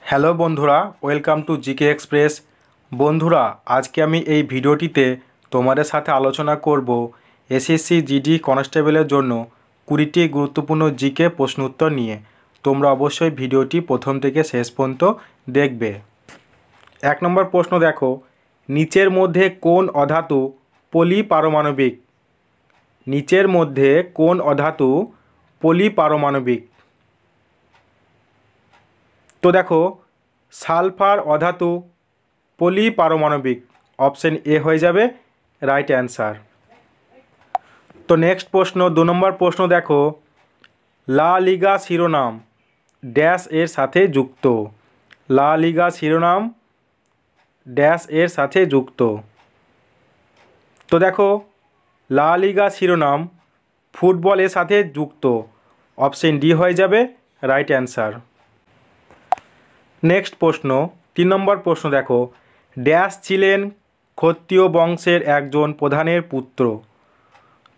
Hello বন্ধুরা, welcome to GK express. বন্ধুরা, আজকে আমি এই ভিডিওটিতে তোমাদের সাথে আলোচনা করব এসএসসি জিডি কনস্টেবলের জন্য 20টি গুরুত্বপূর্ণ জিকে প্রশ্ন উত্তর নিয়ে। তোমরা অবশ্যই ভিডিওটি প্রথম থেকে শেষ পর্যন্ত দেখবে। 1 নম্বর প্রশ্ন দেখো, নিচের মধ্যে কোন অধাতু পলিপারমাণবিক? নিচের মধ্যে কোন অধাতু পলিপারমাণবিক? তো দেখো, সালফার অধাতু পলিপারমাণবিক। অপশন এ হয়ে যাবে রাইট অ্যান্সার। তো নেক্সট প্রশ্ন 2 নম্বর প্রশ্ন দেখো, লা লিগা শিরোনাম ড্যাশ এর সাথে যুক্ত? লা লিগা শিরোনাম ড্যাশ এর সাথে যুক্ত? তো দেখো, লা লিগা শিরোনাম ফুটবলের সাথে যুক্ত। অপশন ডি হয়ে যাবে রাইট অ্যান্সার। নেক্সট প্রশ্ন 3 নম্বর প্রশ্ন দেখো, ড্যাশ ছিলেন ক্ষত্রিয় বংশের একজন প্রধানের পুত্র?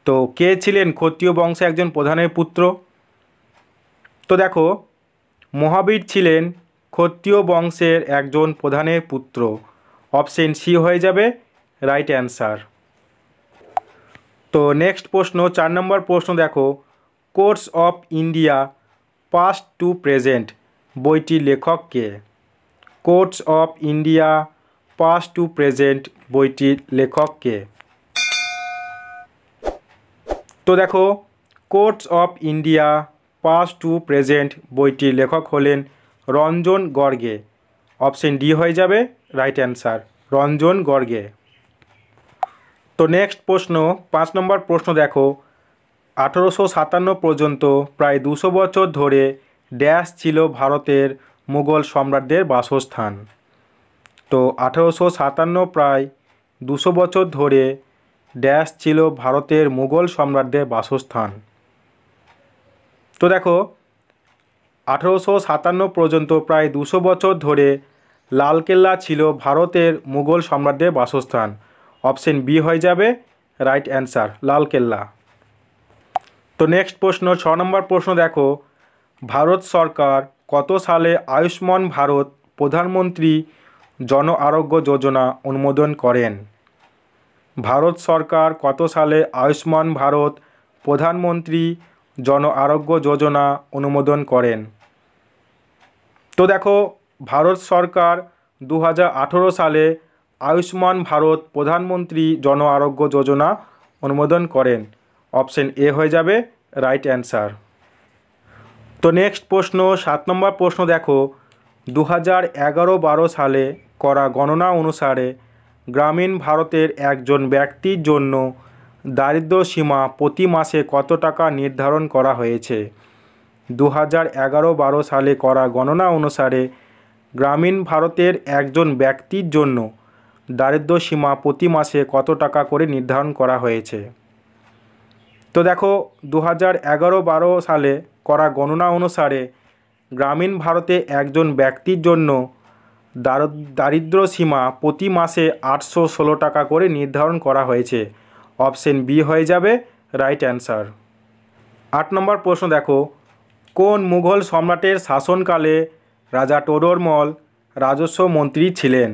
তো কে ছিলেন ক্ষত্রিয় বংশের একজন প্রধানের পুত্র? তো দেখো, মহাবীর ছিলেন ক্ষত্রিয় বংশের একজন প্রধানের পুত্র। অপশন সি হয়ে যাবে রাইট অ্যান্সার। তো নেক্সট প্রশ্ন 4 নম্বর প্রশ্ন দেখো, course of India past to present বইটির লেখক কে? Course of India past to present বইটির লেখক কে? তো দেখো, course of India past to present বইটির লেখক হলেন রঞ্জন গর্গে। অপশন ডি হয়ে যাবে রাইট অ্যান্সার, রঞ্জন গর্গে। তো নেক্সট প্রশ্ন 5 নম্বর প্রশ্ন দেখো, 1857 পর্যন্ত প্রায় 200 বছর ধরে ড্যাশ ছিল ভারতের মুঘল সম্রাটদের বাসস্থান? তো 1857 প্রায় 200 বছর ধরে ড্যাশ ছিল ভারতের মুঘল সম্রাটদের বাসস্থান? তো দেখো, 1857 পর্যন্ত প্রায় 200 বছর ধরে লালকেল্লা ছিল ভারতের মুঘল সম্রাটদের বাসস্থান। অপশন বি হয়ে যাবে রাইট অ্যান্সার, লালকেল্লা। তো নেক্সট প্রশ্ন 6 নম্বর প্রশ্ন দেখো, ভারত সরকার কত সালে আয়ুষ্মান ভারত প্রধানমন্ত্রী জন আরোগ্য যোজনা অনুমোদন করেন? ভারত সরকার কত সালে আয়ুষ্মান ভারত প্রধানমন্ত্রী জন আরোগ্য যোজনা অনুমোদন করেন? তো দেখো, ভারত সরকার 2018 সালে আয়ুষ্মান ভারত প্রধানমন্ত্রী জন আরোগ্য যোজনা অনুমোদন করেন। অপশন এ হয়ে যাবে রাইট অ্যান্সার। তো নেক্সট প্রশ্ন 7 নম্বর প্রশ্ন দেখো, 2011-12 সালে করা গণনা অনুসারে গ্রামীণ ভারতের একজন ব্যক্তির জন্য দারিদ্র্য সীমা প্রতি মাসে কত টাকা নির্ধারণ করা হয়েছে? 2011-12 সালে করা গণনা অনুসারে গ্রামীণ ভারতের একজন ব্যক্তির জন্য দারিদ্র্য সীমা প্রতি মাসে কত টাকা করে নির্ধারণ করা হয়েছে? তো দেখো, 2011-12 সালে করা গণনা অনুসারে গ্রামীণ ভারতে একজন ব্যক্তির জন্য দারিদ্র্য সীমা প্রতি মাসে 816 টাকা করে নির্ধারণ করা হয়েছে। অপশন বি হয়ে যাবে রাইট অ্যান্সার। 8 নম্বর প্রশ্ন দেখো, কোন মুঘল সম্রাটের শাসনকালে রাজা টোডরমল রাজস্ব মন্ত্রী ছিলেন?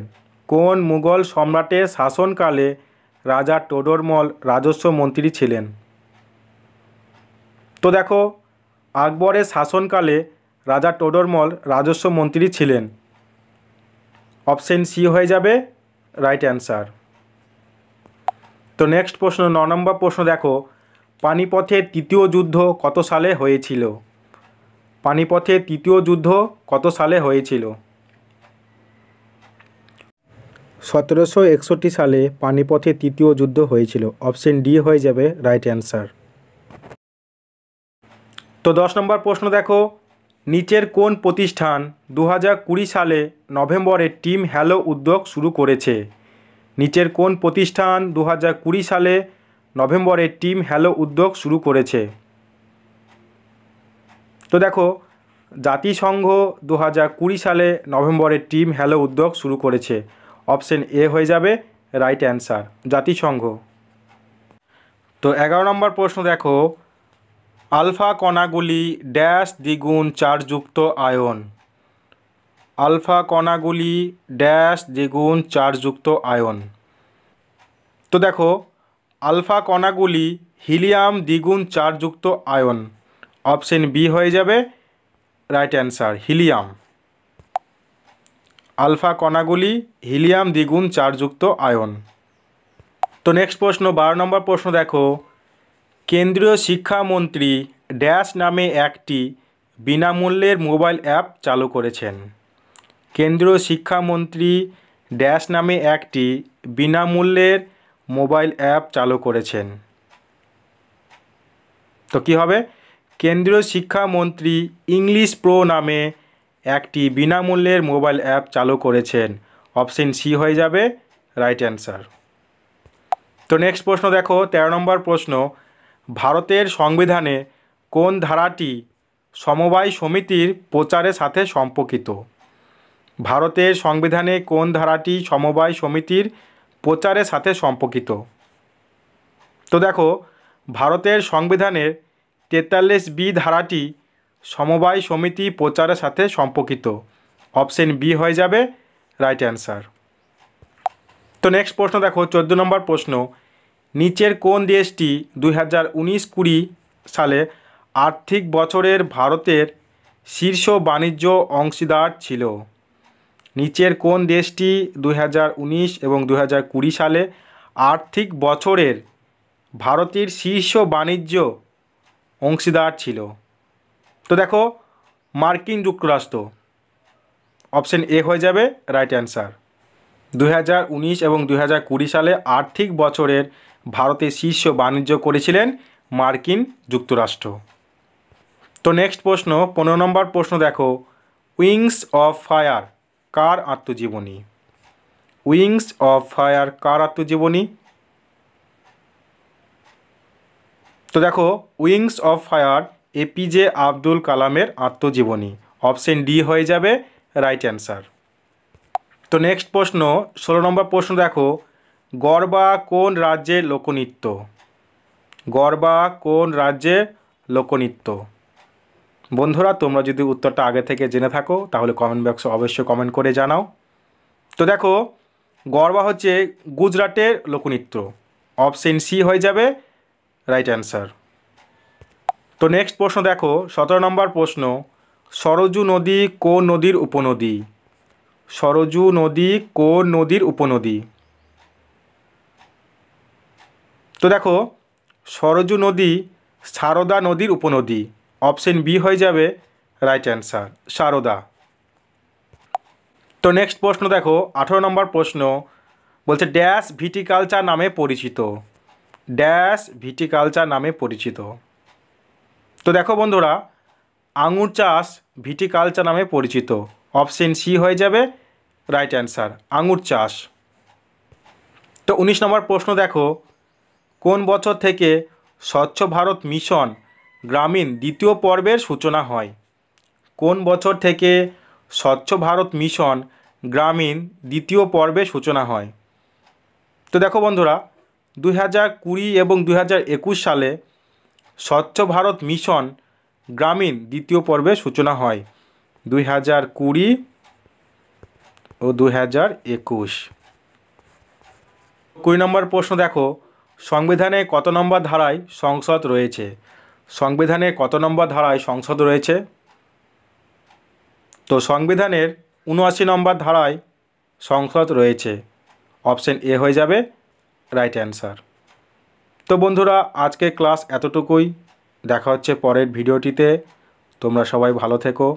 কোন মুঘল সম্রাটের শাসনকালে রাজা টোডরমল রাজস্ব মন্ত্রী ছিলেন? তো দেখো, আকবরের শাসনকালে রাজা টোডরমল রাজস্ব মন্ত্রী ছিলেন। অপশন সি হয়ে যাবে রাইট অ্যান্সার। তো নেক্সট প্রশ্ন 9 নম্বর প্রশ্ন দেখো, পানিপথের তৃতীয় যুদ্ধ কত সালে হয়েছিল? পানিপথের তৃতীয় যুদ্ধ কত সালে হয়েছিল? 1761 সালে পানিপথের তৃতীয় যুদ্ধ হয়েছিল। অপশন ডি হয়ে যাবে রাইট অ্যান্সার। তো 10 নম্বর প্রশ্ন দেখো, নিচের কোন প্রতিষ্ঠান 2020 সালে নভেম্বরে টিম হ্যালো উদ্যোগ শুরু করেছে? নিচের কোন প্রতিষ্ঠান 2020 সালে নভেম্বরে টিম হ্যালো উদ্যোগ শুরু করেছে? তো দেখো, জাতিসংঘ 2020 সালে নভেম্বরে টিম হ্যালো উদ্যোগ শুরু করেছে। অপশন এ হয়ে যাবে রাইট অ্যান্সার, জাতিসংঘ। তো 11 নম্বর প্রশ্ন দেখো, আলফা কণাগুলি ড্যাশ দ্বিগুণ চার্জযুক্ত আয়ন? আলফা কণাগুলি ড্যাশ দ্বিগুণ চার্জযুক্ত আয়ন। তো দেখো আলফা কণাগুলি হিলিয়াম দ্বিগুণ চার্জযুক্ত আয়ন। অপশন বি হয়ে যাবে রাইট অ্যান্সার, হিলিয়াম। আলফা কণাগুলি হিলিয়াম দ্বিগুণ চার্জযুক্ত আয়ন। তো নেক্সট প্রশ্ন 12 নম্বর প্রশ্ন দেখো, কেন্দ্রীয় শিক্ষামন্ত্রী ড্যাশ নামে একটি বিনামূল্যের মোবাইল অ্যাপ চালু করেছেন। কেন্দ্রীয় শিক্ষামন্ত্রী ড্যাশ নামে একটি বিনামূল্যের মোবাইল অ্যাপ চালু করেছেন। তো কী হবে? কেন্দ্রীয় শিক্ষামন্ত্রী ইংলিশ প্রো নামে একটি বিনামূল্যের মোবাইল অ্যাপ চালু করেছেন। অপশন সি হয়ে যাবে রাইট অ্যান্সার। তো নেক্সট প্রশ্ন দেখো 13 নম্বর প্রশ্ন, ভারতের সংবিধানে কোন ধারাটি সমবায় সমিতির প্রচারের সাথে সম্পর্কিত? ভারতের সংবিধানে কোন ধারাটি সমবায় সমিতির প্রচারের সাথে সম্পর্কিত? তো দেখো ভারতের সংবিধানের 43B ধারাটি সমবায় সমিতি প্রচারের সাথে সম্পর্কিত। অপশন বি হয়ে যাবে রাইট অ্যান্সার। তো নেক্সট প্রশ্ন দেখো 14 নম্বর প্রশ্ন, নিচের কোন দেশটি 2019-20 সালে আর্থিক বছরের ভারতের শীর্ষ বাণিজ্য অংশীদার ছিল? নিচের কোন দেশটি 2019 এবং 2020 সালে আর্থিক বছরের ভারতের শীর্ষ বাণিজ্য অংশীদার ছিল? তো দেখো মার্কিন যুক্তরাষ্ট্র। অপশন এ হয়ে যাবে রাইট অ্যান্সার। 2019 এবং 2020 সালে আর্থিক বছরের ভারতের শীর্ষ বাণিজ্য করেছিলেন মার্কিন যুক্তরাষ্ট্র। তো নেক্সট প্রশ্ন 15 নম্বর প্রশ্ন দেখো, উইংস অফ ফায়ার কার আত্মজীবনী? উইংস অফ ফায়ার কার আত্মজীবনী? তো দেখো wings of fire APJ Abdul কালামের আত্মজীবনী। অপশন ডি হয়ে যাবে রাইট অ্যান্সার। তো নেক্সট প্রশ্ন 16 নম্বর প্রশ্ন দেখো, গরবা কোন রাজ্যের লোকনৃত্য? গরবা কোন রাজ্যের লোকনৃত্য? বন্ধুরা তোমরা যদি উত্তরটা আগে থেকে জেনে থাকো তাহলে কমেন্ট বক্সে অবশ্যই কমেন্ট করে জানাও। তো দেখো গরবা হচ্ছে গুজরাটের লোকনৃত্য। অপশন সি হয়ে যাবে রাইট অ্যান্সার। তো নেক্সট প্রশ্ন দেখো 17 নম্বর প্রশ্ন, সরজু নদী কোন নদীর উপনদী? সরজু নদী কোন নদীর উপনদী? তো দেখো সরজু নদী সারদা নদীর উপনদী। অপশন বি হয়ে যাবে রাইট অ্যান্সার, সারদা। তো নেক্সট প্রশ্ন দেখো 18 নম্বর প্রশ্ন, বলছে ড্যাশ ভিটিকালচার নামে পরিচিত। ড্যাশ ভিটিকালচার নামে পরিচিত। তো দেখো বন্ধুরা আঙুর চাষ ভিটিকালচার নামে পরিচিত। অপশন সি হয়ে যাবে রাইট অ্যান্সার, আঙুর চাষ। তো 19 নম্বর প্রশ্ন দেখো, কোন বছর থেকে স্বচ্ছ ভারত মিশন গ্রামীণ দ্বিতীয় পর্বের সূচনা হয়? কোন বছর থেকে স্বচ্ছ ভারত মিশন গ্রামীণ দ্বিতীয় পর্বের সূচনা হয়? তো দেখো বন্ধুরা 2020 এবং 2021 সালে স্বচ্ছ ভারত মিশন গ্রামীণ দ্বিতীয় পর্বের সূচনা হয়। 2020 ও 2021। 20 নম্বর প্রশ্ন দেখো, সংবিধানে কত নম্বর ধারায় সংসদ রয়েছে? সংবিধানে কত নম্বর ধারায় সংসদ রয়েছে? তো সংবিধানের 79 নম্বর ধারায় সংসদ রয়েছে। অপশন এ হয়ে যাবে রাইট অ্যান্সার। তো বন্ধুরা আজকে ক্লাস এতটুকুই, দেখা হচ্ছে পরের ভিডিওটিতে। তোমরা সবাই ভালো থেকো।